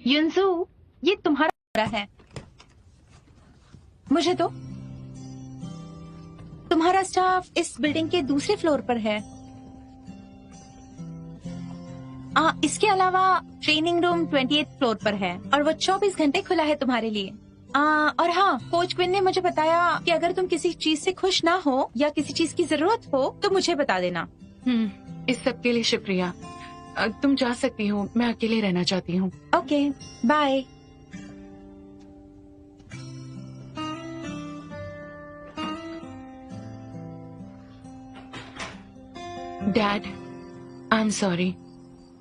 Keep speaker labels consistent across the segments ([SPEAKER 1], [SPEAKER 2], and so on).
[SPEAKER 1] युनजू, ये तुम्हारा है। मुझे तो तुम्हारा स्टाफ इस बिल्डिंग के दूसरे फ्लोर पर है। इसके अलावा ट्रेनिंग रूम 28 फ्लोर पर है और वो 24 घंटे खुला है तुम्हारे लिए। और हाँ, कोच क्विन ने मुझे बताया कि अगर तुम किसी चीज से खुश ना हो या किसी चीज की जरूरत हो तो मुझे बता देना।
[SPEAKER 2] इस सब के लिए शुक्रिया। तुम जा सकती हो, मैं अकेले रहना चाहती हूँ।
[SPEAKER 1] Okay, bye.
[SPEAKER 2] Dad, I am sorry.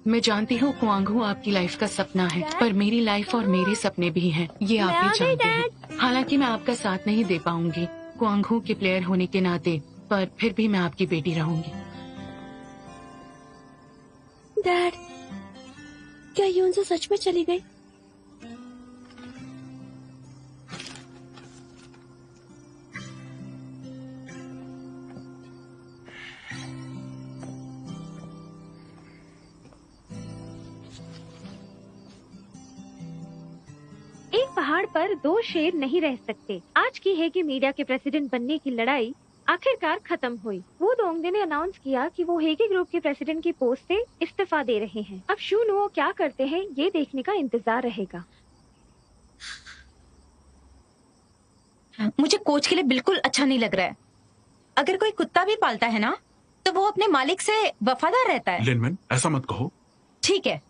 [SPEAKER 2] मैं जानती हूँ क्वांगहू आपकी लाइफ का सपना है, पर मेरी लाइफ और मेरे सपने भी हैं, ये आप भी जानते हैं। हालांकि मैं आपका साथ नहीं दे पाऊंगी क्वांगहू के प्लेयर होने के नाते, पर फिर भी मैं आपकी बेटी रहूंगी।
[SPEAKER 3] डैड, क्या यूनजू सच में चली गई?
[SPEAKER 4] एक पहाड़ पर दो शेर नहीं रह सकते। आज की हेगी मीडिया के प्रेसिडेंट बनने की लड़ाई आखिरकार खत्म हुई। वू दोंगदे ने अनाउंस किया कि वो हेगी ग्रुप के प्रेसिडेंट की पोस्ट से इस्तीफा दे रहे हैं। अब शू नुओ क्या करते हैं ये देखने का इंतजार रहेगा।
[SPEAKER 1] मुझे कोच के लिए बिल्कुल अच्छा नहीं लग रहा है। अगर कोई कुत्ता भी पालता है ना तो वो अपने मालिक से वफादार रहता है।
[SPEAKER 5] लिनमैन, ऐसा मत कहो।
[SPEAKER 1] ठीक है,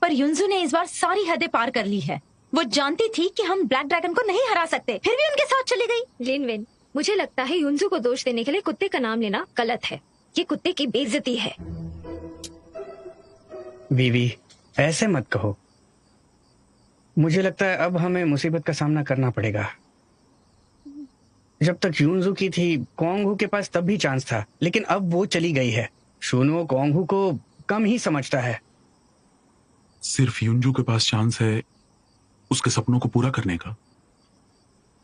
[SPEAKER 1] पर युनजू ने इस बार सारी हदें पार कर ली है। वो जानती थी कि हम ब्लैक ड्रैगन को नहीं हरा सकते, फिर भी उनके साथ चली गई।
[SPEAKER 4] लिनविन, मुझे लगता है युनजू को दोष देने के लिए कुत्ते का नाम लेना गलत है। ये कुत्ते की बेइज्जती है।
[SPEAKER 6] बीवी, ऐसे मत कहो। मुझे लगता है अब हमें मुसीबत का सामना करना पड़ेगा। जब तक यूनजू की थी, क्वांगहू के पास तब भी चांस था, लेकिन अब वो चली गई है। शूनुओ क्वांगहू को कम ही समझता है।
[SPEAKER 5] सिर्फ युनजू के पास चांस है उसके सपनों को पूरा करने का।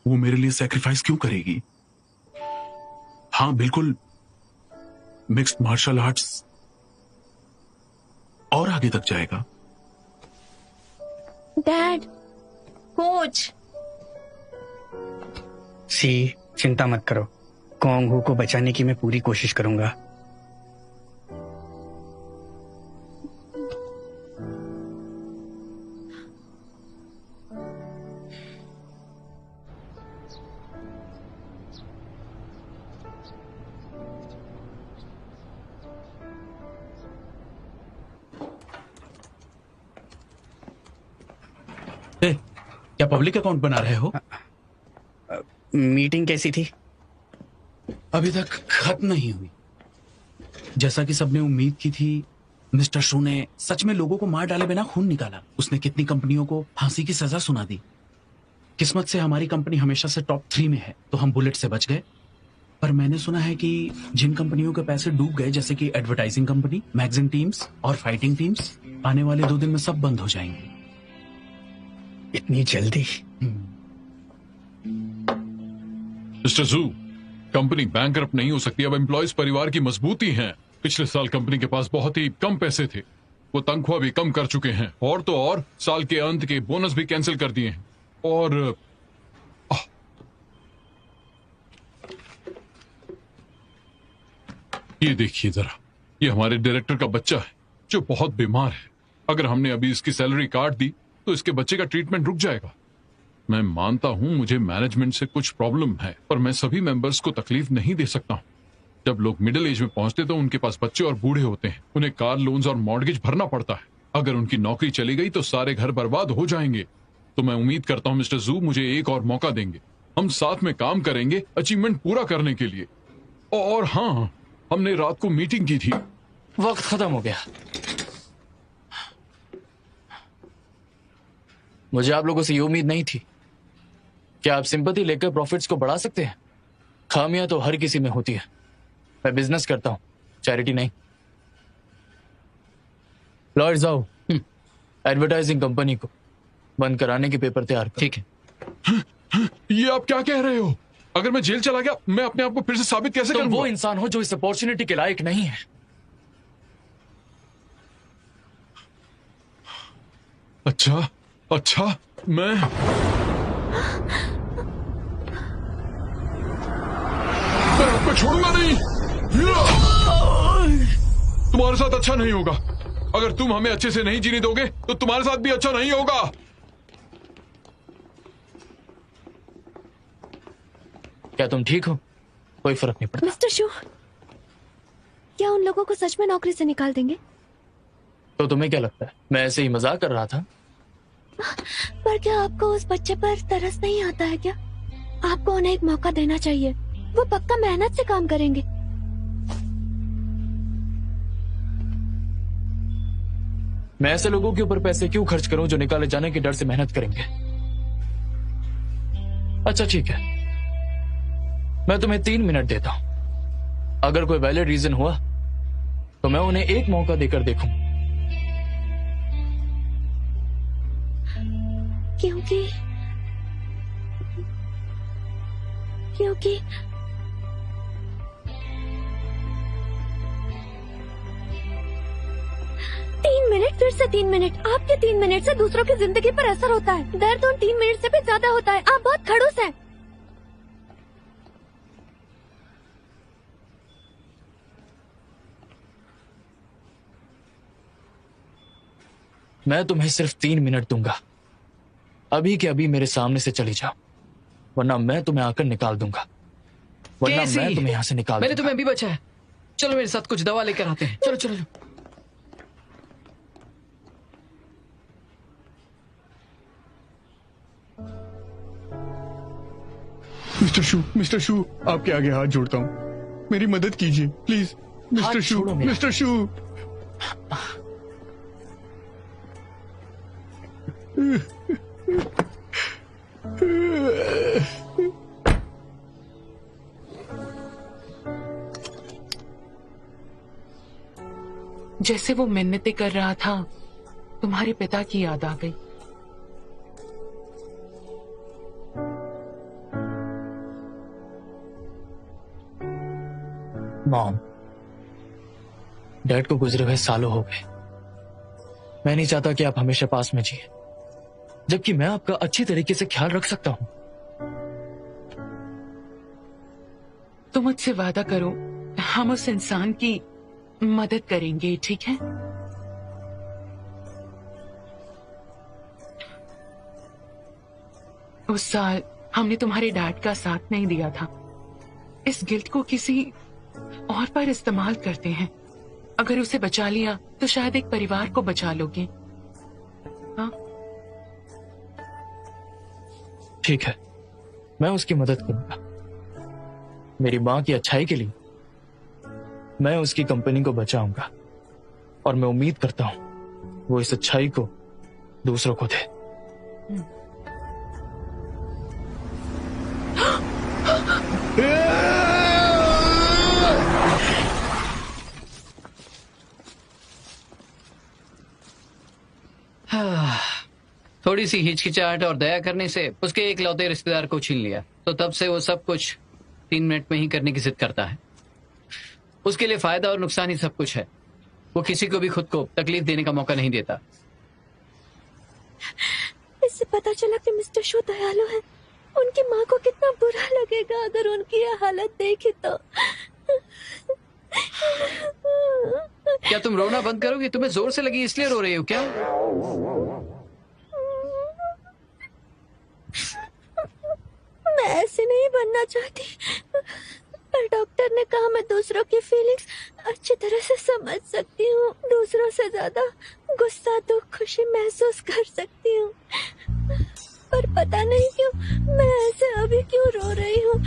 [SPEAKER 5] वो मेरे लिए सैक्रिफाइस क्यों करेगी? हाँ, बिल्कुल, मिक्स्ड मार्शल आर्ट्स और आगे तक जाएगा।
[SPEAKER 1] Dad, coach.
[SPEAKER 6] सी, चिंता मत करो। क्वांगहू को बचाने की मैं पूरी कोशिश करूंगा।
[SPEAKER 7] क्या पब्लिक अकाउंट बना रहे हो?
[SPEAKER 6] मीटिंग कैसी थी?
[SPEAKER 7] अभी तक खत्म नहीं हुई। जैसा कि सबने उम्मीद की थी, मिस्टर शू ने सच में लोगों को मार डाले बिना खून निकाला। उसने कितनी कंपनियों को फांसी की सजा सुना दी। किस्मत से हमारी कंपनी हमेशा से टॉप 3 में है, तो हम बुलेट से बच गए। पर मैंने सुना है कि जिन कंपनियों के पैसे डूब गए, जैसे कि एडवर्टाइजिंग कंपनी, मैगजीन टीम्स और फाइटिंग टीम्स, आने वाले 2 दिन में सब बंद हो जाएंगे।
[SPEAKER 6] इतनी जल्दी?
[SPEAKER 8] मिस्टर जू, कंपनी बैंकरप्ट नहीं हो सकती। अब एम्प्लॉयज परिवार की मजबूती हैं। पिछले साल कंपनी के पास बहुत ही कम पैसे थे, वो तनख्वाह भी कम कर चुके हैं, और तो और साल के अंत के बोनस भी कैंसिल कर दिए हैं। और ये देखिए जरा, ये हमारे डायरेक्टर का बच्चा है जो बहुत बीमार है। अगर हमने अभी इसकी सैलरी काट दी तो इसके बच्चे का ट्रीटमेंट रुक जाएगा। मैं मानता हूं मुझे मैनेजमेंट से कुछ प्रॉब्लम है, पर मैं सभी मेंबर्स को तकलीफ नहीं दे सकता हूं। जब लोग मिडिल एज में पहुंचते तो उनके पास बच्चे और बूढ़े होते हैं, उन्हें कार लोन्स और मॉर्गेज भरना पड़ता है। अगर उनकी नौकरी चली गई तो सारे घर बर्बाद हो जाएंगे। तो मैं उम्मीद करता हूं मिस्टर जू मुझे एक और मौका देंगे। हम साथ में काम करेंगे अचीवमेंट पूरा करने के लिए। और हाँ, हमने रात को मीटिंग की थी।
[SPEAKER 7] वक्त खत्म हो गया। मुझे आप लोगों से ये उम्मीद नहीं थी। क्या आप सिंपैथी लेकर प्रॉफिट्स को बढ़ा सकते हैं? खामियां तो हर किसी में होती है। मैं बिजनेस करता हूं, चैरिटी नहीं। लॉयर्स आओ, एडवर्टाइजिंग कंपनी को बंद कराने के पेपर तैयार करो।
[SPEAKER 8] ठीक है। ये आप क्या कह रहे हो? अगर मैं जेल चला गया, मैं अपने आप को फिर से साबित कैसे करूंगा?
[SPEAKER 7] तुम वो इंसान हो जो इस अपॉर्चुनिटी के लायक नहीं है।
[SPEAKER 8] अच्छा अच्छा, मैं आपको छोड़ूंगा नहीं। तुम्हारे साथ अच्छा नहीं होगा। अगर तुम हमें अच्छे से नहीं जीने दोगे तो तुम्हारे साथ भी अच्छा नहीं होगा।
[SPEAKER 9] क्या तुम ठीक हो? कोई फर्क नहीं पड़ता।
[SPEAKER 3] मिस्टर शू, क्या उन लोगों को सच में नौकरी से निकाल देंगे?
[SPEAKER 9] तो तुम्हें क्या लगता है मैं ऐसे ही मजाक कर रहा था?
[SPEAKER 3] पर क्या आपको उस बच्चे पर तरस नहीं आता है क्या? आपको उन्हें एक मौका देना चाहिए। वो पक्का मेहनत से काम करेंगे।
[SPEAKER 9] मैं ऐसे लोगों के ऊपर पैसे क्यों खर्च करूं जो निकाले जाने के डर से मेहनत करेंगे? अच्छा ठीक है, मैं तुम्हें 3 मिनट देता हूं। अगर कोई वैलिड रीजन हुआ तो मैं उन्हें एक मौका देकर देखूं।
[SPEAKER 3] क्योंकि 3 मिनट, फिर से 3 मिनट। आपके 3 मिनट से दूसरों की जिंदगी पर असर होता है। दर्द उन 3 मिनट से भी ज्यादा होता है। आप बहुत खड़ूस हैं।
[SPEAKER 9] मैं तुम्हें सिर्फ 3 मिनट दूंगा। अभी के अभी मेरे सामने से चली जाओ, वरना मैं तुम्हें आकर निकाल दूंगा। वरना
[SPEAKER 10] कैसी?
[SPEAKER 9] मैं तुम्हें यहाँ से निकाल
[SPEAKER 10] मैंने
[SPEAKER 9] दूंगा।
[SPEAKER 10] तुम्हें अभी बचा है। चलो मेरे साथ कुछ दवा लेकर आते हैं। चलो चलो चलो।
[SPEAKER 6] मिस्टर शू, आपके आगे हाथ जोड़ता हूँ, मेरी मदद कीजिए प्लीज।
[SPEAKER 9] हाथ छोड़ो मेरा।
[SPEAKER 6] मिस्टर शू।
[SPEAKER 2] जैसे वो मिन्नतें कर रहा था, तुम्हारे पिता की याद आ गई।
[SPEAKER 9] मॉम, डैड को गुजरे हुए सालों हो गए। मैं नहीं चाहता कि आप हमेशा पास में जिए, जबकि मैं आपका अच्छी तरीके से ख्याल रख सकता हूं।
[SPEAKER 2] तो मुझसे वादा करो, हम उस इंसान की मदद करेंगे, ठीक है? उस साल हमने तुम्हारे डैड का साथ नहीं दिया था। इस गिल्ट को किसी और पर इस्तेमाल करते हैं। अगर उसे बचा लिया तो शायद एक परिवार को बचा लोगे। हाँ,
[SPEAKER 9] ठीक है, मैं उसकी मदद करूंगा। मेरी माँ की अच्छाई के लिए मैं उसकी कंपनी को बचाऊंगा, और मैं उम्मीद करता हूं वो इस अच्छाई को दूसरों को दे।
[SPEAKER 10] थोड़ी सी हिचकिचाहट और दया करने से उसके एकलौते रिश्तेदार को छीन लिया, तो तब से वो सब कुछ 3 मिनट में ही करने की जिद करता है। उसके लिए फायदा और नुकसान ही सब कुछ है। वो किसी को भी खुद को तकलीफ देने का मौका नहीं देता।
[SPEAKER 3] इससे पता चला कि मिस्टर शू दयालु है। उनकी माँ को कितना बुरा लगेगा अगर उनकी यह हालत देखी तो।
[SPEAKER 10] क्या तुम रोना बंद करोगी? तुम्हें जोर से लगी इसलिए रो रही हो क्या?
[SPEAKER 3] मैं ऐसे नहीं बनना चाहती, पर डॉक्टर ने कहा मैं दूसरों की फीलिंग्स अच्छी तरह से समझ सकती हूँ। दूसरों से ज्यादा गुस्सा, दुख, खुशी महसूस कर सकती हूँ। पर पता नहीं क्यों मैं ऐसे अभी क्यों रो रही हूँ।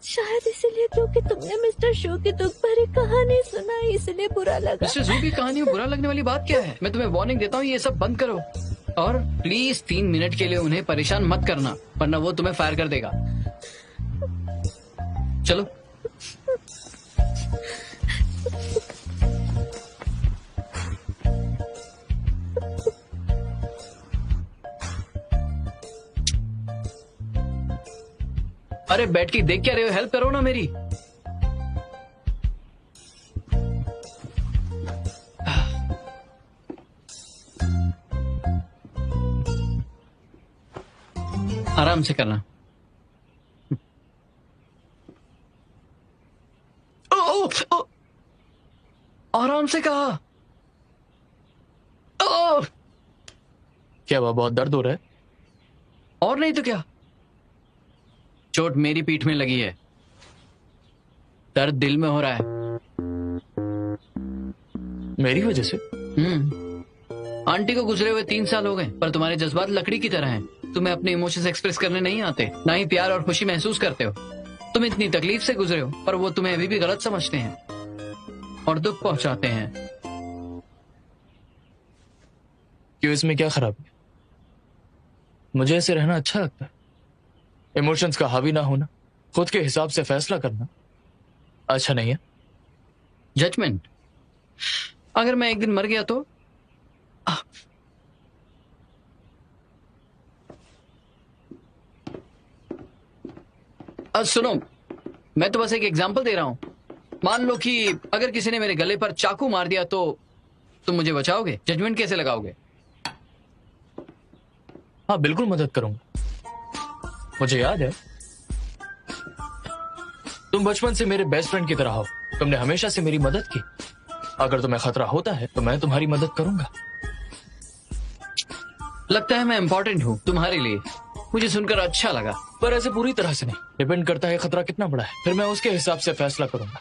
[SPEAKER 3] शायद इसीलिए क्योंकि तुमने मिस्टर शू की दुख भरी कहानी सुनाई, इसलिए बुरा लगा।
[SPEAKER 10] मिस्टर शू की कहानी में बुरा लगने वाली बात क्या है? मैं तुम्हें वार्निंग देता हूँ, ये सब बंद करो। और प्लीज 3 मिनट के लिए उन्हें परेशान मत करना, वरना वो तुम्हें फायर कर देगा। चलो। अरे बैठ के देख क्या रहे हो? हेल्प करो ना मेरी। आराम से करना। आराम से कहा।
[SPEAKER 9] क्या हुआ, बहुत दर्द हो रहा है?
[SPEAKER 10] और नहीं तो क्या, चोट मेरी पीठ में लगी है, दर्द दिल में हो रहा है।
[SPEAKER 9] मेरी वजह से?
[SPEAKER 10] आंटी को गुजरे हुए 3 साल हो गए, पर तुम्हारे जज्बात लकड़ी की तरह हैं। तुम्हें अपने इमोशंस एक्सप्रेस करने नहीं आते, ना ही प्यार और खुशी महसूस करते हो। तुम इतनी तकलीफ से गुजरे हो, पर वो तुम्हें अभी भी गलत समझते हैं और दुख पहुंचाते हैं।
[SPEAKER 9] क्यों, इसमें क्या खराबी है? मुझे ऐसे रहना अच्छा लगता है। इमोशंस का हावी ना होना, खुद के हिसाब से फैसला करना अच्छा नहीं है।
[SPEAKER 10] जजमेंट, अगर मैं एक दिन मर गया तो? सुनो, मैं तो बस एक एग्जांपल दे रहा हूं। मान लो कि अगर किसी ने मेरे गले पर चाकू मार दिया तो तुम मुझे बचाओगे? जजमेंट कैसे लगाओगे?
[SPEAKER 9] हाँ, बिल्कुल मदद करूंगा। मुझे याद है, तुम बचपन से मेरे बेस्ट फ्रेंड की तरह हो। तुमने हमेशा से मेरी मदद की। अगर तुम्हें खतरा होता है तो मैं तुम्हारी मदद करूंगा।
[SPEAKER 10] लगता है मैं इंपॉर्टेंट हूँ तुम्हारे लिए। मुझे सुनकर अच्छा लगा।
[SPEAKER 9] पर ऐसे पूरी तरह से नहीं, डिपेंड करता है खतरा कितना बड़ा है, फिर मैं उसके हिसाब से फैसला करूंगा।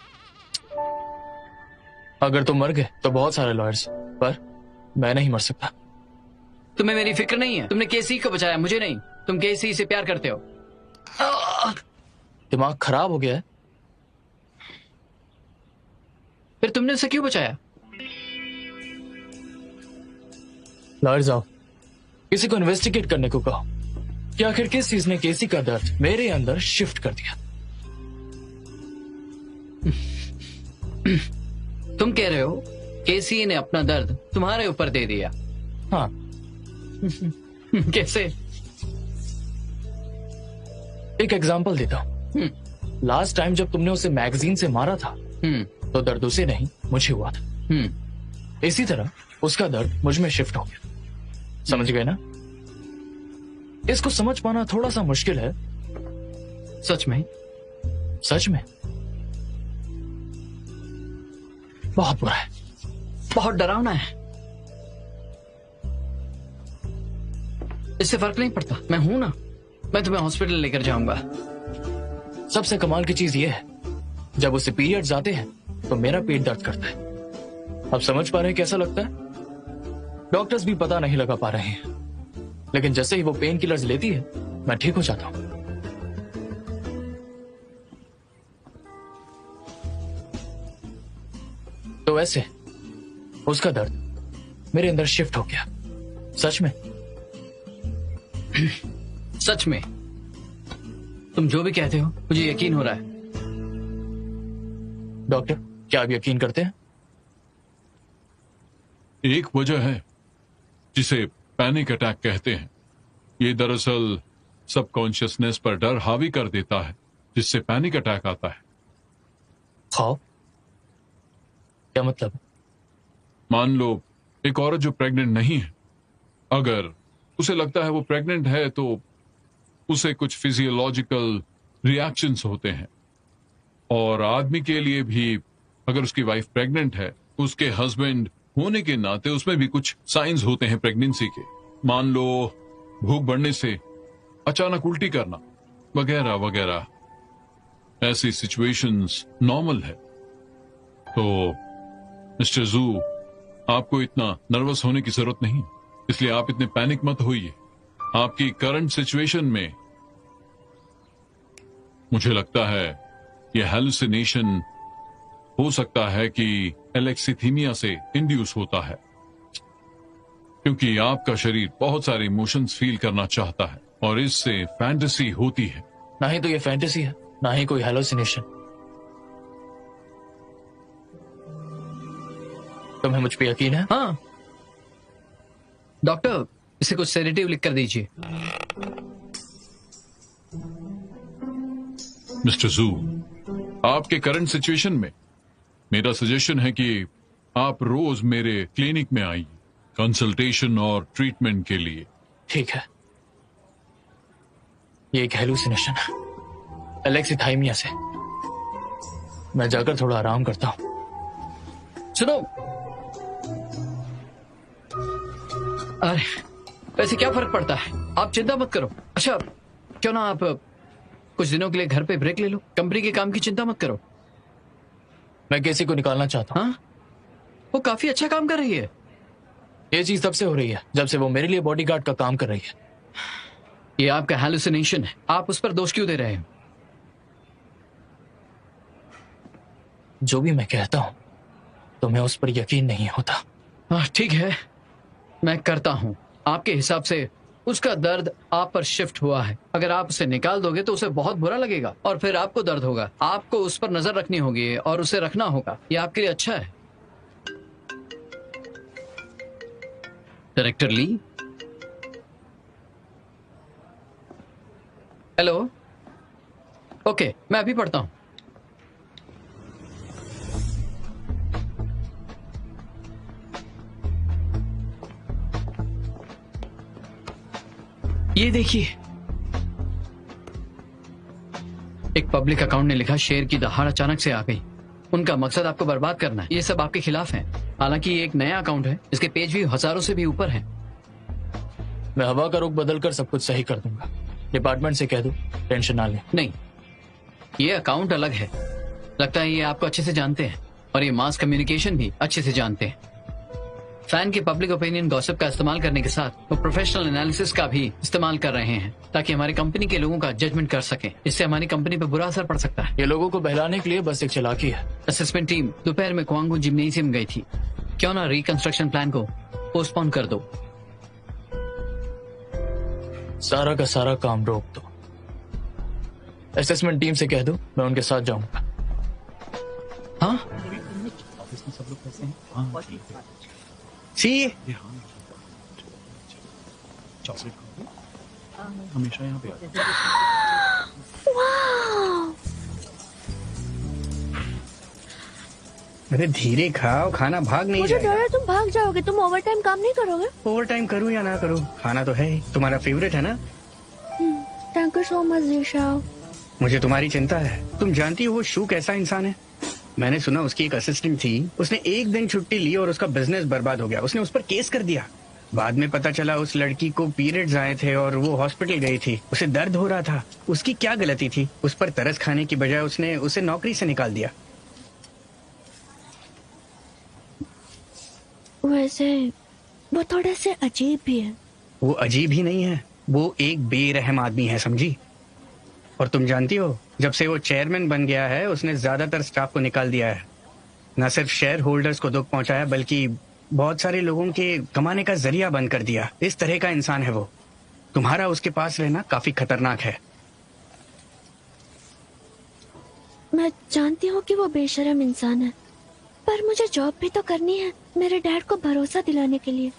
[SPEAKER 9] अगर तुम मर गए तो बहुत सारे लॉयर्स, पर मैं नहीं मर सकता।
[SPEAKER 10] तुम्हें मेरी फिक्र नहीं है? तुमने केसी को बचाया, मुझे नहीं। तुम केसी से प्यार करते हो।
[SPEAKER 9] दिमाग खराब हो गया है?
[SPEAKER 10] फिर तुमने उसे क्यों बचाया?
[SPEAKER 9] लॉयर्स आओ, किसी को इन्वेस्टिगेट करने को कहो कि आखिर किस चीज ने केसी का दर्द मेरे अंदर शिफ्ट कर दिया।
[SPEAKER 10] तुम कह रहे हो केसी ने अपना दर्द तुम्हारे ऊपर दे दिया?
[SPEAKER 9] हाँ।
[SPEAKER 10] कैसे?
[SPEAKER 9] एक एग्जांपल देता हूँ। लास्ट टाइम जब तुमने उसे मैगजीन से मारा था तो दर्द उसे नहीं मुझे हुआ था। इसी तरह उसका दर्द मुझ में शिफ्ट हो गया। समझ गए ना? इसको समझ पाना थोड़ा सा मुश्किल है।
[SPEAKER 10] सच में?
[SPEAKER 9] सच में बहुत बुरा है,
[SPEAKER 10] बहुत डरावना है। इससे फर्क नहीं पड़ता, मैं हूं ना। मैं तुम्हें हॉस्पिटल लेकर जाऊंगा।
[SPEAKER 9] सबसे कमाल की चीज यह है, जब उसे पीरियड्स आते हैं तो मेरा पेट दर्द करता है। अब समझ पा रहे हैं कैसा लगता है? डॉक्टर्स भी पता नहीं लगा पा रहे हैं, लेकिन जैसे ही वो पेन किलर्स लेती है मैं ठीक हो जाता हूं। तो ऐसे उसका दर्द मेरे अंदर शिफ्ट हो गया। सच में?
[SPEAKER 10] सच में। तुम जो भी कहते हो मुझे यकीन हो रहा है।
[SPEAKER 9] डॉक्टर, क्या आप यकीन करते हैं?
[SPEAKER 8] एक वजह है जिसे पैनिक अटैक कहते हैं। ये दरअसल सबकॉन्शियसनेस पर डर हावी कर देता है, जिससे पैनिक अटैक आता है।
[SPEAKER 9] खौफ? क्या मतलब?
[SPEAKER 8] मान लो एक औरत जो प्रेग्नेंट नहीं है, अगर उसे लगता है वो प्रेग्नेंट है तो उसे कुछ फिजियोलॉजिकल रिएक्शंस होते हैं। और आदमी के लिए भी, अगर उसकी वाइफ प्रेग्नेंट है, उसके हस्बैंड होने के नाते उसमें भी कुछ साइंस होते हैं प्रेगनेंसी के। मान लो भूख बढ़ने से अचानक उल्टी करना वगैरह वगैरह, ऐसी सिचुएशंस नॉर्मल है। तो मिस्टर जू, आपको इतना नर्वस होने की जरूरत नहीं, इसलिए आप इतने पैनिक मत होइए। आपकी करंट सिचुएशन में मुझे लगता है यह हेलुसिनेशन हो सकता है कि एलेक्सीथीमिया से इंड्यूस होता है, क्योंकि आपका शरीर बहुत सारे इमोशंस फील करना चाहता है और इससे फैंटेसी होती है।
[SPEAKER 9] ना ही तो ये फैंटेसी है, ना ही कोई हेलुसिनेशन। तुम्हें मुझ पे यकीन है?
[SPEAKER 10] हाँ। डॉक्टर, इसे कुछ सेडेटिव लिख कर दीजिए।
[SPEAKER 8] मिस्टर जू, आपके करंट सिचुएशन में मेरा सजेशन है कि आप रोज मेरे क्लिनिक में आइए कंसल्टेशन और ट्रीटमेंट के लिए।
[SPEAKER 9] ठीक है। ये एक हेलुसिनेशन है एलेक्सिथाइमिया से। मैं जाकर थोड़ा आराम करता हूँ।
[SPEAKER 10] सुनो, अरे वैसे क्या फर्क पड़ता है, आप चिंता मत करो। अच्छा क्यों ना आप कुछ दिनों के लिए घर पे ब्रेक ले लो, कंपनी के काम की चिंता मत करो।
[SPEAKER 9] मैं किसी को निकालना चाहता हूँ।
[SPEAKER 10] हाँ, वो काफी अच्छा काम कर रही है।
[SPEAKER 9] ये चीज तब से हो रही है जब से वो मेरे लिए बॉडीगार्ड का काम कर रही है।
[SPEAKER 10] ये आपका हैलुसिनेशन है, आप उस पर दोष क्यों दे रहे हैं?
[SPEAKER 9] जो भी मैं कहता हूँ तुम्हें उस पर यकीन नहीं होता।
[SPEAKER 10] हाँ ठीक है, मैं करता हूँ। आपके हिसाब से उसका दर्द आप पर शिफ्ट हुआ है। अगर आप उसे निकाल दोगे तो उसे बहुत बुरा लगेगा और फिर आपको दर्द होगा। आपको उस पर नजर रखनी होगी और उसे रखना होगा। ये आपके लिए अच्छा है। डायरेक्टर ली, हेलो। ओके, मैं अभी पढ़ता हूं। ये देखिए, एक पब्लिक अकाउंट ने लिखा शेयर की दहाड़ अचानक से आ गई। उनका मकसद आपको बर्बाद करना है। ये सब आपके खिलाफ है। हालांकि ये एक नया अकाउंट है, इसके पेज भी हजारों से भी ऊपर है।
[SPEAKER 9] मैं हवा का रुख बदलकर सब कुछ सही कर दूंगा। डिपार्टमेंट से कह दो टेंशन ना ले।
[SPEAKER 10] नहीं, ये अकाउंट अलग है। लगता है ये आपको अच्छे से जानते हैं और ये मास कम्युनिकेशन भी अच्छे से जानते हैं। फैन के पब्लिक ओपिनियन गॉसिप का इस्तेमाल करने के साथ वो प्रोफेशनल एनालिसिस का भी इस्तेमाल कर रहे हैं ताकि हमारी कंपनी के लोगों का जजमेंट कर सके। इससे हमारी कंपनी पर बुरा असर पड़ सकता है।
[SPEAKER 9] ये लोगों को बहलाने के लिए बस एक चालाकी है।
[SPEAKER 10] असेसमेंट टीम दोपहर में क्वांगू जिम्नेशियम गई थी। क्यों ना रिकंस्ट्रक्शन प्लान को पोस्टपोन कर दो।
[SPEAKER 9] सारा का सारा काम रोक दो। असेसमेंट टीम से कह दो मैं उनके साथ जाऊंगा।
[SPEAKER 10] हाँ
[SPEAKER 7] ऑफिस में सब लोग कैसे हैं? हाँ ठीक है।
[SPEAKER 6] सी
[SPEAKER 7] चॉकलेट खाओगे? हमेशा यहाँ पे आते हैं।
[SPEAKER 6] अरे धीरे खाओ, खाना भाग नहीं
[SPEAKER 3] मुझे डर
[SPEAKER 6] जाएगा।
[SPEAKER 3] है तुम भाग जाओगे। तुम ओवर टाइम काम नहीं करोगे?
[SPEAKER 6] ओवर टाइम करूँ या ना करूँ, खाना तो है ही। तुम्हारा फेवरेट है ना?
[SPEAKER 3] Thank you so much geisha.
[SPEAKER 6] मुझे तुम्हारी चिंता है। तुम जानती हो वो शू कैसा इंसान है? मैंने सुना उसकी एक असिस्टेंट थी, उसने एक दिन छुट्टी ली और उसका बिजनेस बर्बाद हो गया। उसने उस पर केस कर दिया। बाद में पता चला उस लड़की को पीरियड्स आए थे और वो हॉस्पिटल गई थी। उसे दर्द हो रहा था। उसकी क्या गलती थी? उस पर तरस खाने की बजाय उसने उसे नौकरी से निकाल दिया।
[SPEAKER 3] वैसे वो थोड़े से अजीब भी है।
[SPEAKER 6] वो अजीब ही नहीं है, वो एक बेरहम आदमी है, समझी? और तुम जानती हो जब से वो चेयरमैन बन गया है उसने ज्यादातर स्टाफ को निकाल दिया है। न सिर्फ शेयर होल्डर्स को दुख पहुंचाया बल्कि बहुत सारे लोगों के कमाने का जरिया बंद कर दिया। इस तरह का इंसान है वो। तुम्हारा उसके पास रहना काफी खतरनाक है।
[SPEAKER 3] मैं जानती हूँ कि वो बेशरम इंसान है, पर मुझे जॉब भी तो करनी है मेरे डैड को भरोसा दिलाने के लिए।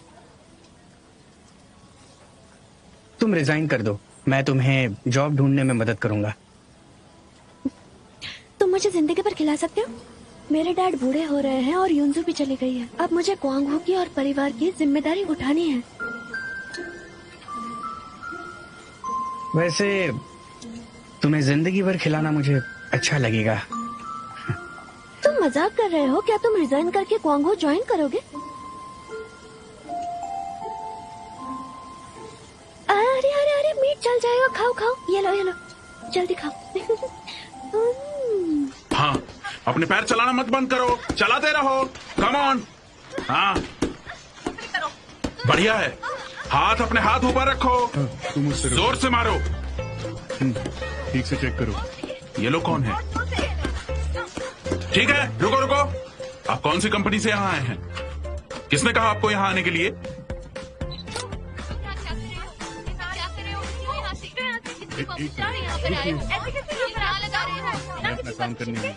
[SPEAKER 6] तुम रिजाइन कर दो, मैं तुम्हें जॉब ढूंढने में मदद करूंगा।
[SPEAKER 3] तुम मुझे जिंदगी भर खिला सकते हो? मेरे डैड बूढ़े हो रहे हैं और युंजू भी चली गई है। अब मुझे क्वांगहू की और परिवार की जिम्मेदारी उठानी है।
[SPEAKER 6] वैसे तुम्हें जिंदगी भर खिलाना मुझे अच्छा लगेगा।
[SPEAKER 3] तुम मजाक कर रहे हो क्या? तुम रिजाइन करके क्वांगहू ज्वाइन करोगे? अरे अरे अरे मीट जल जाएगा। खाओ खाओ, ये लो जल्दी खाओ।
[SPEAKER 5] हाँ, अपने पैर चलाना मत बंद करो, चलाते रहो। Come on. हाँ बढ़िया है। हाथ अपने हाथ ऊपर रखो, जोर से मारो।
[SPEAKER 11] ठीक से चेक करो।
[SPEAKER 5] ये लोग कौन है? ठीक है, रुको रुको। आप कौन सी कंपनी से यहाँ आए हैं? किसने कहा आपको यहाँ आने के लिए?
[SPEAKER 11] अपना काम करने में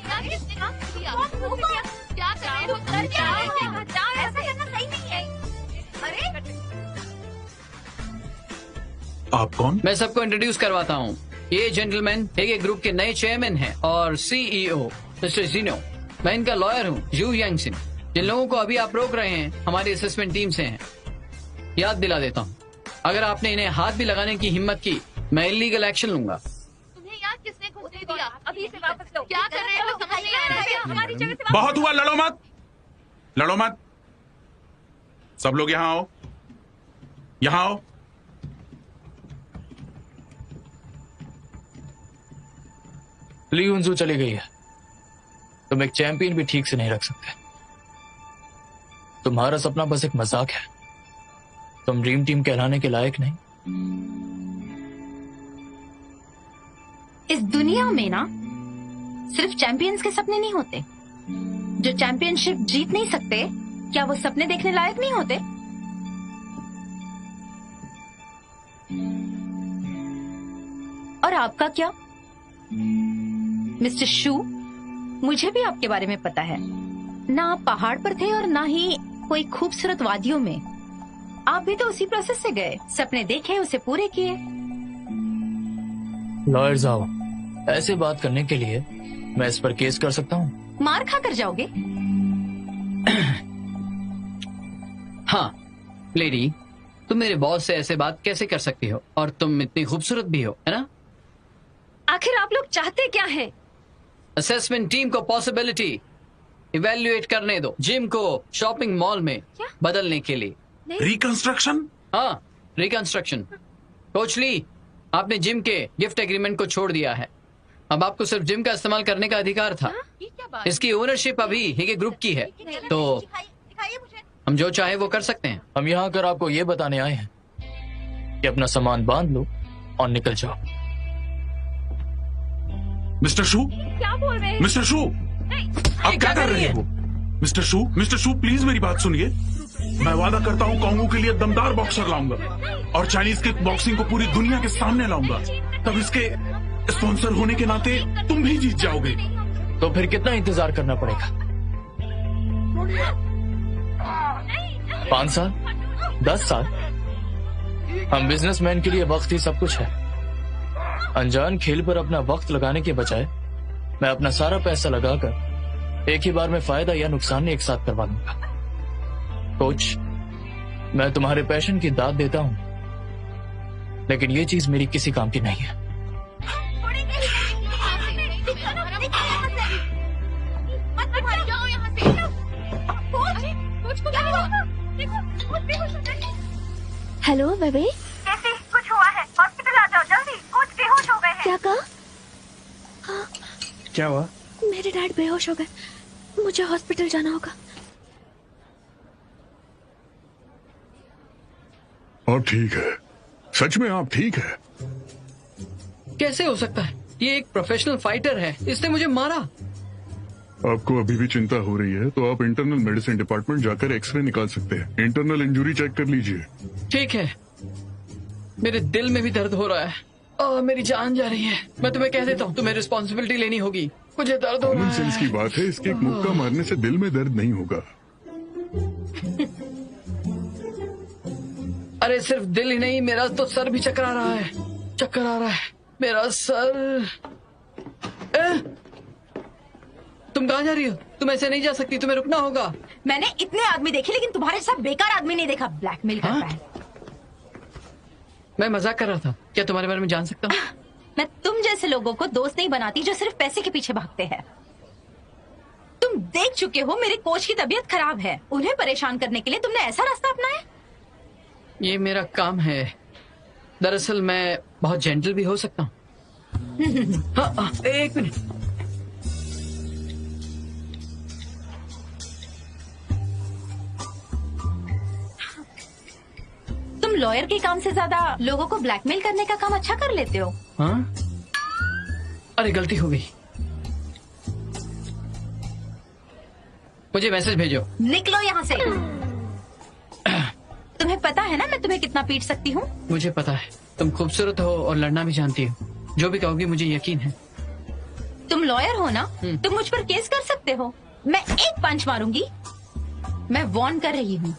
[SPEAKER 5] आप कौन?
[SPEAKER 10] मैं सबको इंट्रोड्यूस करवाता हूँ। ये जेंटलमैन हेगे ग्रुप के नए चेयरमैन हैं और सीईओ मिस्टर जिनो। मैं इनका लॉयर हूँ, जू यांगसिन। जिन लोगों को अभी आप रोक रहे हैं हमारी असेसमेंट टीम से हैं। याद दिला देता हूँ, अगर आपने इन्हें हाथ भी लगाने की हिम्मत की मैं इलीगल एक्शन लूंगा।
[SPEAKER 3] तुम्हें याद किसने खोने दिया? अभी से वापस लो। क्या कर रहे हो? समझ नहीं आ रहा है। हमारी जगह से
[SPEAKER 5] बहुत हुआ, लड़ो मत, लड़ो मत। सब लोग यहां आओ, यहां आओ।
[SPEAKER 9] ली युनजू चली गई है। तुम एक चैंपियन भी ठीक से नहीं रख सकते। तुम्हारा सपना बस एक मजाक है। तुम ड्रीम टीम कहलाने के लायक नहीं।
[SPEAKER 1] इस दुनिया में ना सिर्फ चैंपियंस के सपने नहीं होते। जो चैंपियनशिप जीत नहीं सकते, क्या वो सपने देखने लायक नहीं होते? और आपका क्या मिस्टर शू? मुझे भी आपके बारे में पता है। ना आप पहाड़ पर थे और ना ही कोई खूबसूरत वादियों में। आप भी तो उसी प्रोसेस से गए, सपने देखे, उसे पूरे किए।
[SPEAKER 9] लॉयर्स आओ, ऐसे बात करने के लिए मैं इस पर केस कर सकता हूँ।
[SPEAKER 1] मार खा कर जाओगे?
[SPEAKER 10] हाँ लेडी, तुम मेरे बॉस से ऐसे बात कैसे कर सकती हो? और तुम इतनी खूबसूरत भी हो, है ना?
[SPEAKER 3] आखिर आप लोग चाहते क्या हैं?
[SPEAKER 10] असेसमेंट टीम को पॉसिबिलिटी इवेल्युएट करने दो, जिम को शॉपिंग मॉल में बदलने के लिए।
[SPEAKER 5] रिकंस्ट्रक्शन?
[SPEAKER 10] हाँ, रिकंस्ट्रक्शन। कोच ली, आपने जिम के गिफ्ट एग्रीमेंट को छोड़ दिया है। अब आपको सिर्फ जिम का इस्तेमाल करने का अधिकार था। इसकी ओनरशिप अभी हिगे ग्रुप की है, तो हम जो चाहे वो कर सकते हैं।
[SPEAKER 9] हम यहाँ कर आपको ये बताने आए हैं कि अपना सामान बांध लो और निकल जाओ।
[SPEAKER 5] मिस्टर शू,
[SPEAKER 3] क्या बोल रहे हैं?
[SPEAKER 5] मिस्टर शू, आप क्या कर रहे हो? मिस्टर शू प्लीज मेरी बात सुनिए। मैं वादा करता हूँ कांगो के लिए दमदार बॉक्सर लाऊंगा और चाइनीज किक बॉक्सिंग को पूरी दुनिया के सामने लाऊंगा। तब इसके स्पॉन्सर होने के नाते तुम भी जीत जाओगे।
[SPEAKER 9] तो फिर कितना इंतजार करना पड़ेगा? 5 साल? 10 साल? हम बिजनेसमैन के लिए वक्त ही सब कुछ है। अनजान खेल पर अपना वक्त लगाने के बजाय मैं अपना सारा पैसा लगाकर एक ही बार में फायदा या नुकसान एक साथ करवा दूंगा। कोच, मैं तुम्हारे पैशन की दाद देता हूं, लेकिन ये चीज मेरी किसी काम की नहीं है।
[SPEAKER 3] हेलो बेबी,
[SPEAKER 12] कैसे? कुछ हुआ है? हॉस्पिटल आ जाओ जल्दी, कुछ बेहोश हो गए हैं।
[SPEAKER 3] क्या कहा? हाँ,
[SPEAKER 6] क्या हुआ?
[SPEAKER 3] मेरे डैड बेहोश हो गए। मुझे हॉस्पिटल जाना होगा।
[SPEAKER 11] आप ठीक है? सच में आप ठीक है?
[SPEAKER 10] कैसे हो सकता है? ये एक प्रोफेशनल फाइटर है, इसने मुझे मारा।
[SPEAKER 11] आपको अभी भी चिंता हो रही है तो आप इंटरनल मेडिसिन डिपार्टमेंट जाकर एक्सरे निकाल सकते हैं। इंटरनल इंजरी चेक कर लीजिए।
[SPEAKER 10] ठीक है। मेरे दिल में भी दर्द हो रहा है। मेरी जान जा रही है। मैं तुम्हें कह देता हूँ, तुम्हें रिस्पॉन्सिबिलिटी लेनी होगी। मुझे दर्द हो रहा
[SPEAKER 11] कॉमन
[SPEAKER 10] है।
[SPEAKER 11] सेंस की बात है, इसके एक मुक्का मारने से दिल में दर्द नहीं होगा।
[SPEAKER 10] अरे सिर्फ दिल ही नहीं, मेरा तो सर भी चक्कर आ रहा है। चक्कर आ रहा है मेरा सर। तुम कहाँ जा रही हो? तुम ऐसे नहीं जा सकती, तुम्हें रुकना होगा।
[SPEAKER 1] मैंने इतने आदमी देखे लेकिन तुम्हारे साथ बेकार आदमी नहीं देखा। ब्लैकमेल करता है।
[SPEAKER 10] मैं मजाक कर रहा था। क्या तुम्हारे बारे में जान सकता हूँ?
[SPEAKER 1] मैं तुम जैसे लोगों को दोस्त नहीं बनाती जो सिर्फ पैसे के पीछे भागते हैं। तुम देख चुके हो मेरे कोच की तबीयत खराब है। उन्हें परेशान करने के लिए तुमने ऐसा रास्ता अपनाया।
[SPEAKER 10] ये मेरा काम है। दरअसल मैं बहुत जेंटल भी हो सकता हूँ। हाँ, एक मिनट।
[SPEAKER 1] तुम लॉयर के काम से ज्यादा लोगों को ब्लैकमेल करने का काम अच्छा कर लेते हो।
[SPEAKER 10] हाँ? अरे गलती हो गई। मुझे मैसेज भेजो।
[SPEAKER 1] निकलो यहाँ से। तुम्हें पता है ना मैं तुम्हें कितना पीट सकती हूँ।
[SPEAKER 10] मुझे पता है, तुम खूबसूरत हो और लड़ना भी जानती हो। जो भी कहोगी मुझे यकीन है।
[SPEAKER 1] तुम लॉयर हो ना, तुम मुझ पर केस कर सकते हो। मैं एक पंच मारूंगी। मैं वार्न कर रही हूँ,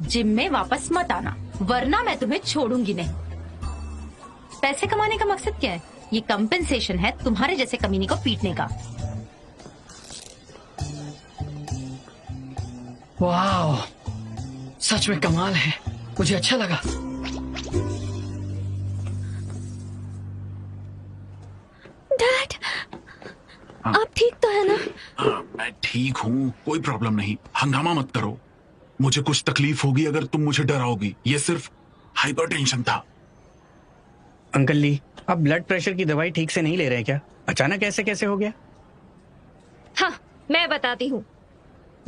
[SPEAKER 1] जिम में वापस मत आना, वरना मैं तुम्हें छोड़ूंगी नहीं। पैसे कमाने का मकसद क्या है? ये कंपेंसेशन है तुम्हारे जैसे कमीने को पीटने का।
[SPEAKER 10] वाह, सच में कमाल है। मुझे अच्छा लगा।
[SPEAKER 5] ठीक हूँ, कोई प्रॉब्लम नहीं, हंगामा मत करो। मुझे कुछ तकलीफ होगी अगर तुम मुझे डराओगी। ये सिर्फ हाइपरटेंशन था।
[SPEAKER 6] अंकल ली, आप ब्लड प्रेशर की दवाई ठीक से नहीं ले रहे क्या? अचानक ऐसे कैसे हो गया?
[SPEAKER 3] हाँ, मैं बताती हूँ।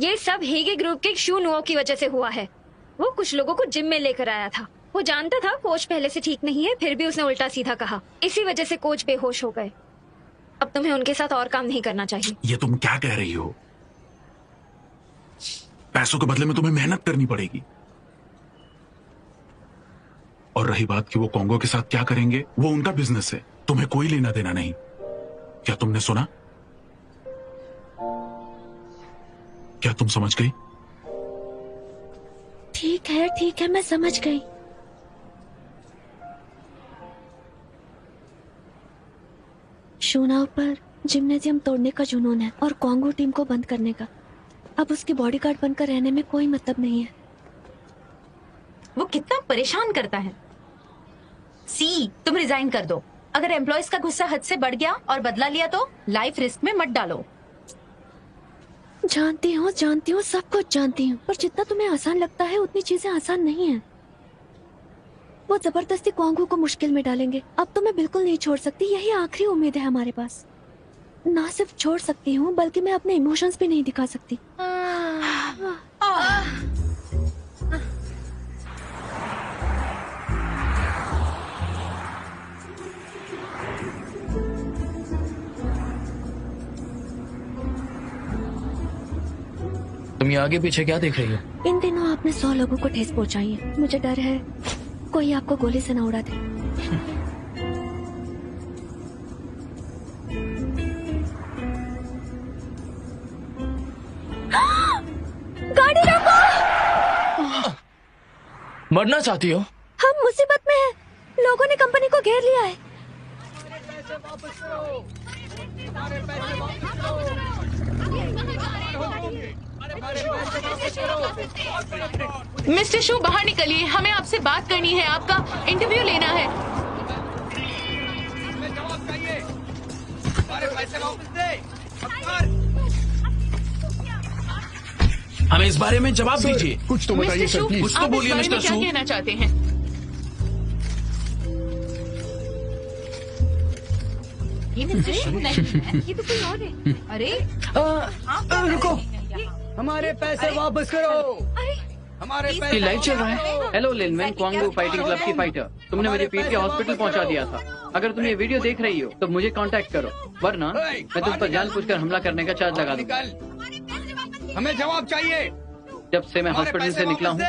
[SPEAKER 3] ये सब हेगे ग्रुप के शू नुओ की वजह से हुआ है। वो कुछ लोगों को जिम में लेकर आया था। वो जानता था कोच पहले से ठीक नहीं है, फिर भी उसने उल्टा सीधा कहा। इसी वजह से कोच बेहोश हो गए। अब तुम्हें उनके साथ और काम नहीं करना चाहिए।
[SPEAKER 5] ये तुम क्या कह रही हो? पैसों के बदले में तुम्हें मेहनत करनी पड़ेगी। और रही बात कि वो कॉन्गो के साथ क्या करेंगे, वो उनका बिजनेस है, तुम्हें कोई लेना देना नहीं। क्या तुमने सुना? क्या तुम समझ गई?
[SPEAKER 3] ठीक है, मैं समझ गई। शूनाव पर जिम्नेजियम तोड़ने का जुनून है और कॉन्गो टीम को बंद करने का। अब उसके बॉडीगार्ड बनकर रहने में कोई मतलब नहीं है।
[SPEAKER 1] वो कितना परेशान करता है। सी, तुम रिजाइन कर दो। अगर एम्प्लॉयज का गुस्सा हद से बढ़ गया और बदला लिया तो लाइफ रिस्क में मत डालो।
[SPEAKER 3] जानती हूँ, सब कुछ जानती हूँ, पर जितना तुम्हें आसान लगता है उतनी चीजें आसान नहीं है। वो जबरदस्ती कॉन्गो को मुश्किल में डालेंगे। अब तो मैं बिल्कुल नहीं छोड़ सकती, यही आखिरी उम्मीद है हमारे पास। ना सिर्फ छोड़ सकती हूँ बल्कि मैं अपने इमोशंस भी नहीं दिखा सकती।
[SPEAKER 9] तुम ये आगे पीछे क्या देख रही हो?
[SPEAKER 3] इन दिनों आपने 100 लोगों को ठेस पहुंचाई है। मुझे डर है कोई आपको गोली से न उड़ा दे। गाड़ी रोको!
[SPEAKER 9] मरना चाहती हो?
[SPEAKER 3] हम मुसीबत में हैं। लोगों ने कंपनी को घेर लिया है।
[SPEAKER 2] मिस्टर शू, बाहर निकलिए, हमें आपसे बात करनी है, आपका इंटरव्यू लेना है।
[SPEAKER 7] हमें इस बारे में जवाब दीजिए।
[SPEAKER 11] कुछ तो बताइए
[SPEAKER 2] मिस्टर
[SPEAKER 11] सर,
[SPEAKER 2] शू,
[SPEAKER 11] प्लीज।
[SPEAKER 7] कुछ तो
[SPEAKER 2] आप
[SPEAKER 7] बोलिए
[SPEAKER 2] इस बारे
[SPEAKER 7] मिस्टर
[SPEAKER 2] में क्या
[SPEAKER 7] शू।
[SPEAKER 2] कहना चाहते हैं?
[SPEAKER 1] ये मिस्टर शू नहीं है, ये तो कोई और है। अरे
[SPEAKER 6] रुको, हमारे पैसे वापस करो। हमारे
[SPEAKER 10] ये
[SPEAKER 6] पैसे
[SPEAKER 10] लाइव चल रहा है। हेलो लिन, मैं क्वांगो फाइटिंग क्लब की फाइटर। तुमने मुझे पीट के हॉस्पिटल पहुंचा दिया था। अगर तुम ये वीडियो देख रही हो तो मुझे कांटेक्ट करो, वरना मैं तुम पर जानबूझकर हमला करने का चार्ज लगा दूंगा।
[SPEAKER 6] हमें जवाब चाहिए।
[SPEAKER 10] जब से मैं हॉस्पिटल से निकला हूँ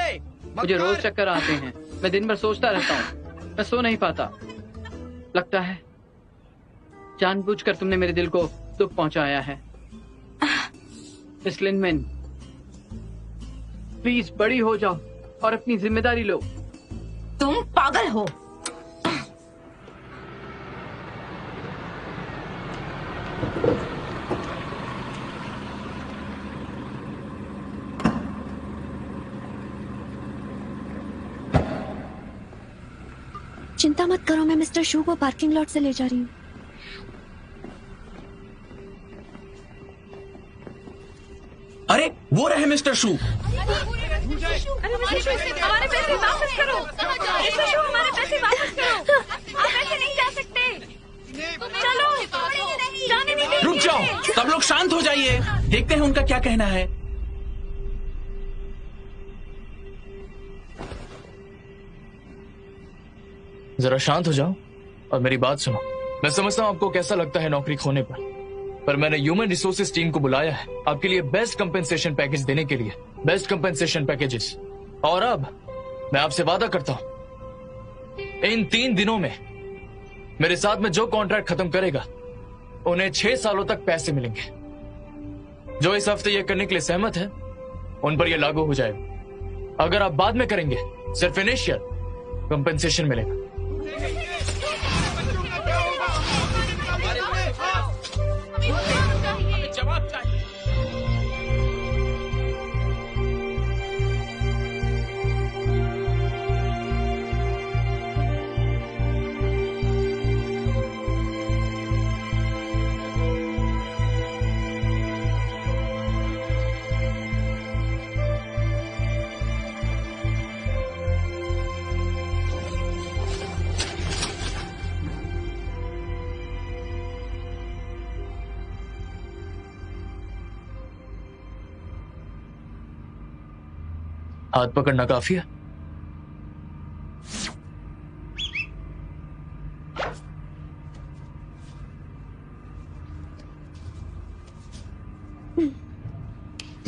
[SPEAKER 10] मुझे रोज चक्कर आते हैं। मैं दिन भर सोचता रहता हूँ, मैं सो नहीं पाता। लगता है जानबूझकर तुमने मेरे दिल को दुख पहुंचाया है। मिस लिनमैन, प्लीज बड़ी हो जाओ और अपनी जिम्मेदारी लो।
[SPEAKER 1] तुम पागल हो।
[SPEAKER 3] चिंता मत करो, मैं मिस्टर शू को पार्किंग लॉट से ले जा रही हूँ।
[SPEAKER 7] अरे वो रहे मिस्टर शू।
[SPEAKER 3] हमारे पैसे वापस करो। मिस्टर शू, हमारे पैसे वापस करो। आप ऐसे नहीं जा सकते। चलो, जाने नहीं देंगे।
[SPEAKER 7] रुक जाओ, सब लोग शांत हो जाइए, देखते हैं उनका क्या कहना है।
[SPEAKER 9] जरा शांत हो जाओ और मेरी बात सुनो। मैं समझता हूँ आपको कैसा लगता है नौकरी खोने पर मैंने ह्यूमन रिसोर्सेज टीम को बुलाया है आपके लिए बेस्ट कंपेंसेशन पैकेज देने के लिए। Best compensation packages. और अब मैं आपसे वादा करता हूं इन 3 दिनों में मेरे साथ में जो कॉन्ट्रैक्ट खत्म करेगा उन्हें 6 सालों तक पैसे मिलेंगे। जो इस हफ्ते ये करने के लिए सहमत है उन पर यह लागू हो जाएगा। अगर आप बाद में करेंगे सिर्फ इनिशियल कंपेंसेशन मिलेगा।
[SPEAKER 7] जवाब चाहिए।
[SPEAKER 9] हाथ पकड़ना काफी है।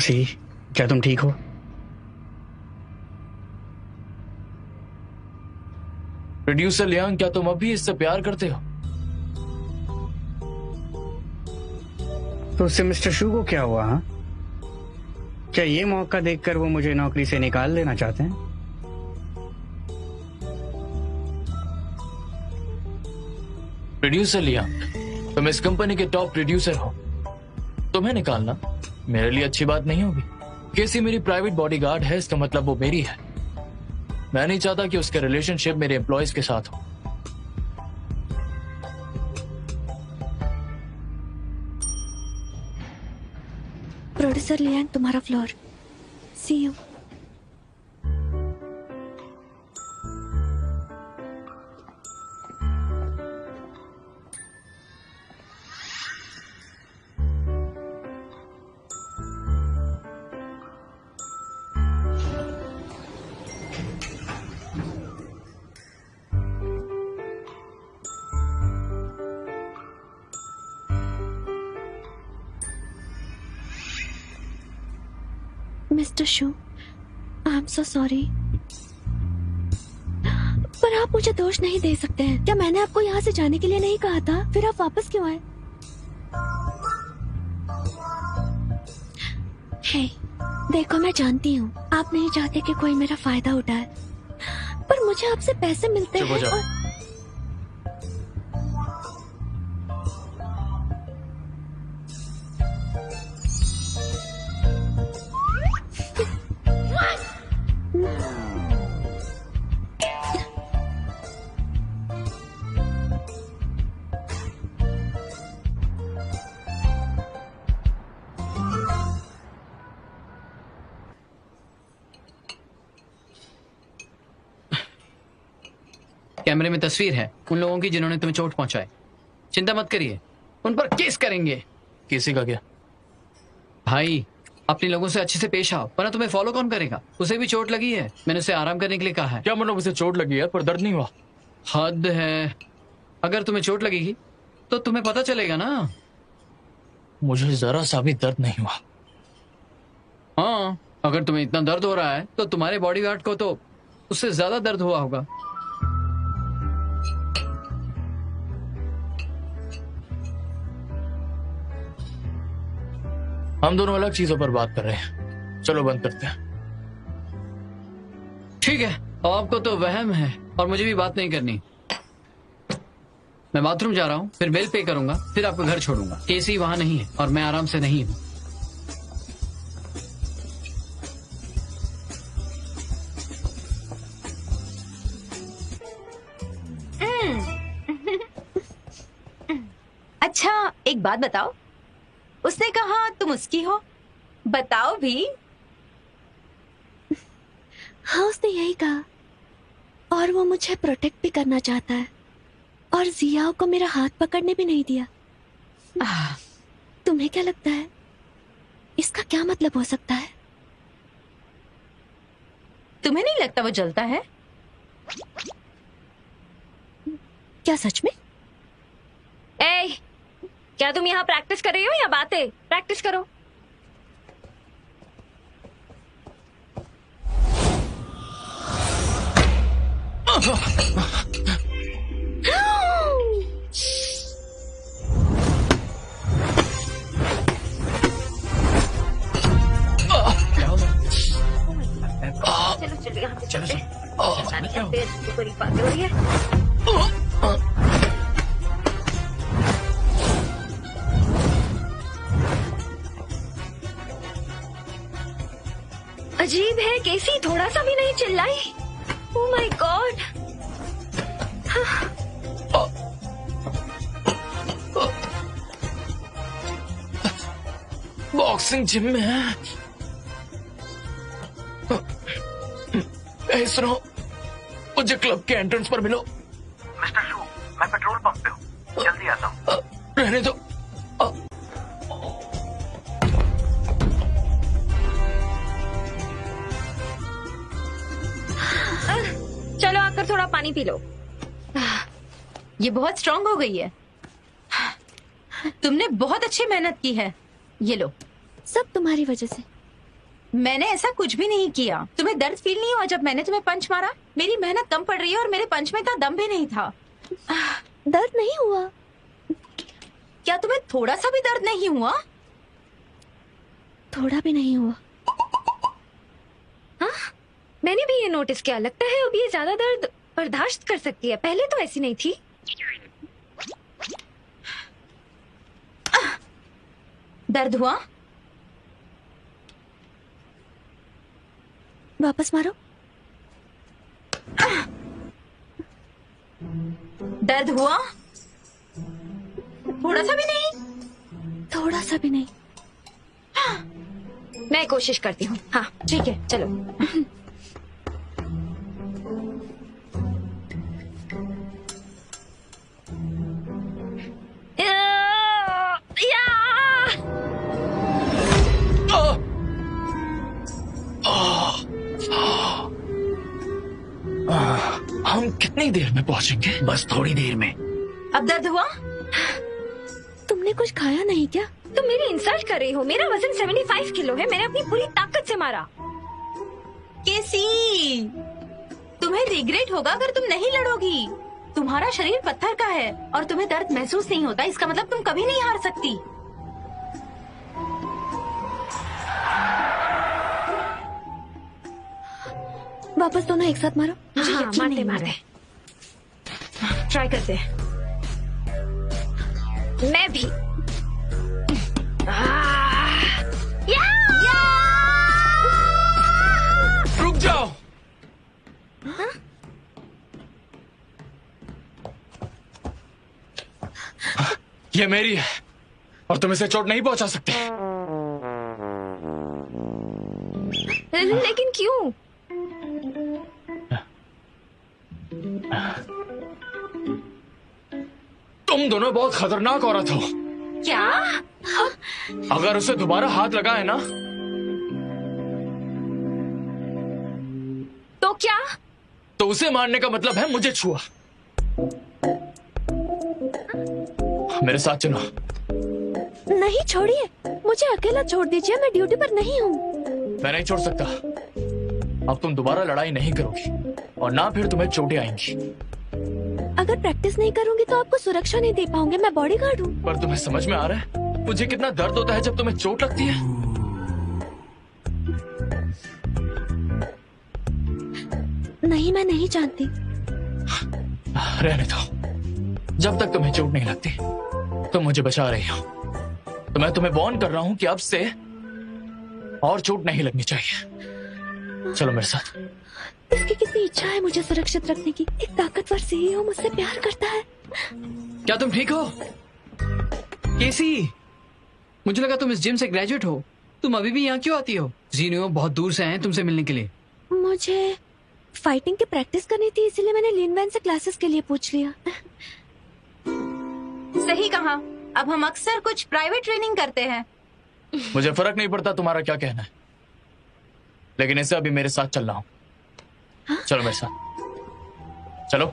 [SPEAKER 6] सी, क्या तुम ठीक हो?
[SPEAKER 9] प्रोड्यूसर लियांग, क्या तुम अभी इससे प्यार करते हो?
[SPEAKER 6] तो उससे मिस्टर शू को क्या हुआ? हाँ, क्या ये मौका देखकर वो मुझे नौकरी से निकाल देना चाहते हैं?
[SPEAKER 9] प्रोड्यूसर लियांग, तुम इस कंपनी के टॉप प्रोड्यूसर हो, तुम्हें निकालना मेरे लिए अच्छी बात नहीं होगी। केसी मेरी प्राइवेट बॉडीगार्ड है, इसका मतलब वो मेरी है। मैं नहीं चाहता कि उसके रिलेशनशिप मेरे एम्प्लॉयज के साथ हो।
[SPEAKER 3] प्रोड्यूसर लियांग, तुम्हारा floor. See you. Mister Shu, I am so sorry, पर आप मुझे दोष नहीं दे सकते हैं। क्या मैंने आपको यहाँ से जाने के लिए नहीं कहा था? फिर आप वापस क्यों आए? हे, देखो मैं जानती हूँ आप नहीं चाहते कि कोई मेरा फायदा उठाए, पर मुझे आपसे पैसे मिलते हैं और...
[SPEAKER 10] कैमरे में तस्वीर है उन लोगों की जिन्होंने तुम्हें चोट पहुंचाई। चिंता मत करिए, उन पर केस करेंगे।
[SPEAKER 9] किसी का क्या?
[SPEAKER 10] भाई, अपने लोगों से अच्छे से पेश आओ, वरना तुम्हें फॉलो कौन करेगा? उसे भी चोट लगी है, मैंने उसे आराम करने के लिए कहा है।
[SPEAKER 9] क्या मतलब उसे चोट लगी है पर दर्द नहीं हुआ?
[SPEAKER 10] हद है, अगर तुम्हें चोट लगेगी तो तुम्हें पता चलेगा ना।
[SPEAKER 9] मुझे जरा सा भी दर्द नहीं हुआ।
[SPEAKER 10] हाँ, अगर तुम्हें इतना दर्द हो रहा है तो तुम्हारे बॉडीगार्ड को तो उससे ज्यादा दर्द हुआ होगा।
[SPEAKER 9] हम दोनों अलग चीजों पर बात कर रहे हैं, चलो बंद करते हैं।
[SPEAKER 10] ठीक है, आपको तो वहम है और मुझे भी बात नहीं करनी। मैं बाथरूम जा रहा हूँ, फिर बिल पे करूंगा, फिर आपको घर छोड़ूंगा। केसी वहां नहीं है और मैं आराम से नहीं हूँ।
[SPEAKER 1] अच्छा, एक बात बताओ, उसने कहा तुम उसकी हो, बताओ भी।
[SPEAKER 3] हाँ, उसने यही कहा, और वो मुझे प्रोटेक्ट भी करना चाहता है, और जियाओ को मेरा हाथ पकड़ने भी नहीं दिया। तुम्हें क्या लगता है इसका क्या मतलब हो सकता है?
[SPEAKER 1] तुम्हें नहीं लगता वो जलता है?
[SPEAKER 3] क्या सच में?
[SPEAKER 4] ए, क्या तुम यहाँ प्रैक्टिस कर रही हो या बातें? प्रैक्टिस करो। चलो चलो यहाँ पे चलते हैं। बड़ी बातें हो रही है। अजीब है, केसी थोड़ा सा भी नहीं चिल्लाई। Oh my God.
[SPEAKER 9] Boxing gym में है। सुनो, मुझे क्लब के एंट्रेंस पर मिलो।
[SPEAKER 12] मिस्टर शू, मैं पेट्रोल पंप पे हूँ, जल्दी आता हूँ।
[SPEAKER 9] रहने दो।
[SPEAKER 4] जाओ पानी पी लो।
[SPEAKER 1] ये बहुत स्ट्रांग हो गई है। तुमने बहुत अच्छी मेहनत की है। ये लो।
[SPEAKER 3] सब तुम्हारी वजह से।
[SPEAKER 1] मैंने ऐसा कुछ भी नहीं किया। तुम्हें दर्द फील नहीं हुआ जब मैंने तुम्हें पंच मारा? मेरी मेहनत कम पड़ रही है और मेरे पंच में इतना दम भी नहीं था।
[SPEAKER 3] दर्द नहीं हुआ?
[SPEAKER 1] क्या तुम्हें थोड़ा सा भी दर्द नहीं हुआ?
[SPEAKER 3] थोड़ा भी नहीं हुआ।
[SPEAKER 4] हाँ, मैंने भी ये नोटिस किया। लगता है अब ये ज्यादा दर्द बर्दाश्त कर सकती है। पहले तो ऐसी नहीं थी।
[SPEAKER 1] दर्द हुआ?
[SPEAKER 3] वापस मारो।
[SPEAKER 1] दर्द हुआ? थोड़ा सा भी नहीं?
[SPEAKER 3] थोड़ा सा भी नहीं।
[SPEAKER 4] मैं कोशिश करती हूँ। हाँ ठीक है, चलो।
[SPEAKER 9] हम कितनी देर में पहुंचेंगे?
[SPEAKER 7] बस थोड़ी देर में।
[SPEAKER 1] अब दर्द हुआ?
[SPEAKER 3] तुमने कुछ खाया नहीं क्या?
[SPEAKER 4] तुम मेरी इंसल्ट कर रही हो। मेरा वजन 75 किलो है। मैंने अपनी पूरी ताकत से मारा।
[SPEAKER 1] केसी, तुम्हें रिग्रेट होगा अगर तुम नहीं लड़ोगी। तुम्हारा शरीर पत्थर का है और तुम्हें दर्द महसूस नहीं होता। इसका मतलब तुम कभी नहीं हार सकती।
[SPEAKER 3] वापस दोनों एक साथ मारो। मुझे
[SPEAKER 4] हाँ,
[SPEAKER 3] यकीन नहीं
[SPEAKER 4] मारते
[SPEAKER 3] हो रहा है।
[SPEAKER 4] ट्राई करते हैं। मैं भी।
[SPEAKER 9] रुक जाओ। ये मेरी है और तुम इसे चोट नहीं पहुंचा सकते।
[SPEAKER 4] लेकिन क्यों?
[SPEAKER 9] तुम दोनों बहुत खतरनाक औरत हो।
[SPEAKER 4] क्या?
[SPEAKER 9] अगर उसे दोबारा हाथ लगाए ना
[SPEAKER 4] तो क्या?
[SPEAKER 9] तो उसे मारने का मतलब है मुझे छुआ। मेरे साथ चलो।
[SPEAKER 3] नहीं, छोड़िए। मुझे अकेला छोड़ दीजिए। मैं ड्यूटी पर नहीं हूँ।
[SPEAKER 9] मैं नहीं छोड़ सकता। अब तुम दोबारा लड़ाई नहीं करोगी और ना फिर तुम्हें चोटें आएंगी।
[SPEAKER 3] अगर प्रैक्टिस नहीं करूंगी तो आपको सुरक्षा नहीं दे पाऊंगे। मैं बॉडीगार्ड हूँ।
[SPEAKER 9] पर तुम्हें समझ में आ रहा है मुझे कितना दर्द होता है जब तुम्हें चोट लगती है?
[SPEAKER 3] नहीं, मैं नहीं जानती।
[SPEAKER 9] रहने दो। जब तक तुम्हें चोट नहीं लगती तुम मुझे बचा रही हो। तो मैं तुम्हें वार्न कर रहा हूँ कि अब से और चोट नहीं लगनी चाहिए। चलो मेरे साथ।
[SPEAKER 3] इसकी कितनी इच्छा है मुझे सुरक्षित रखने की। एक ताकतवर सीईओ मुझसे प्यार करता है।
[SPEAKER 10] क्या तुम ठीक हो? केसी, मुझे लगा तुम इस जिम से ग्रेजुएट हो। तुम अभी भी यहाँ क्यों आती हो? जीनियो बहुत दूर से आए हैं तुमसे मिलने के लिए।
[SPEAKER 3] मुझे फाइटिंग की प्रैक्टिस करनी थी, इसलिए मैंने लिनवैन से क्लासेस के लिए पूछ लिया।
[SPEAKER 1] सही कहा। अब हम अक्सर कुछ प्राइवेट ट्रेनिंग करते हैं।
[SPEAKER 9] मुझे फर्क नहीं पड़ता तुम्हारा क्या कहना है, लेकिन इसे अभी मेरे साथ चलना हो। चलो मेरे साथ चलो।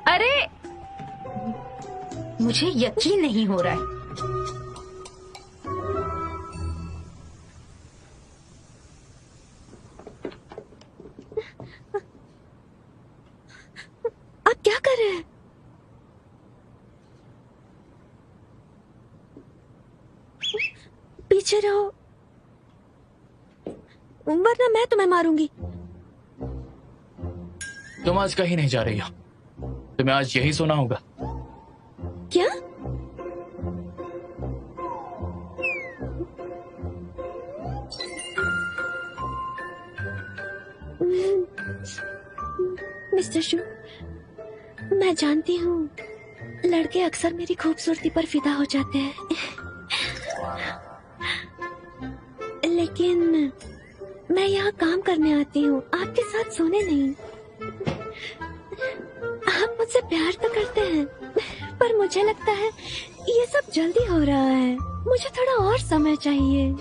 [SPEAKER 1] अरे, मुझे यकीन नहीं हो रहा है।
[SPEAKER 3] आप क्या कर रहे हैं? पीछे रहो, वरना मैं तुम्हें मारूंगी।
[SPEAKER 9] तुम आज कहीं नहीं जा रही हो। तुम्हें आज यही सोना होगा।
[SPEAKER 3] क्या? मिस्टर शू, मैं जानती हूँ लड़के अक्सर मेरी खूबसूरती पर फिदा हो जाते हैं, लेकिन मैं यहाँ काम करने आती हूँ, आपके साथ सोने नहीं। आप मुझसे प्यार तो करते हैं, पर मुझे लगता है ये सब जल्दी हो रहा है। मुझे थोड़ा और समय चाहिए।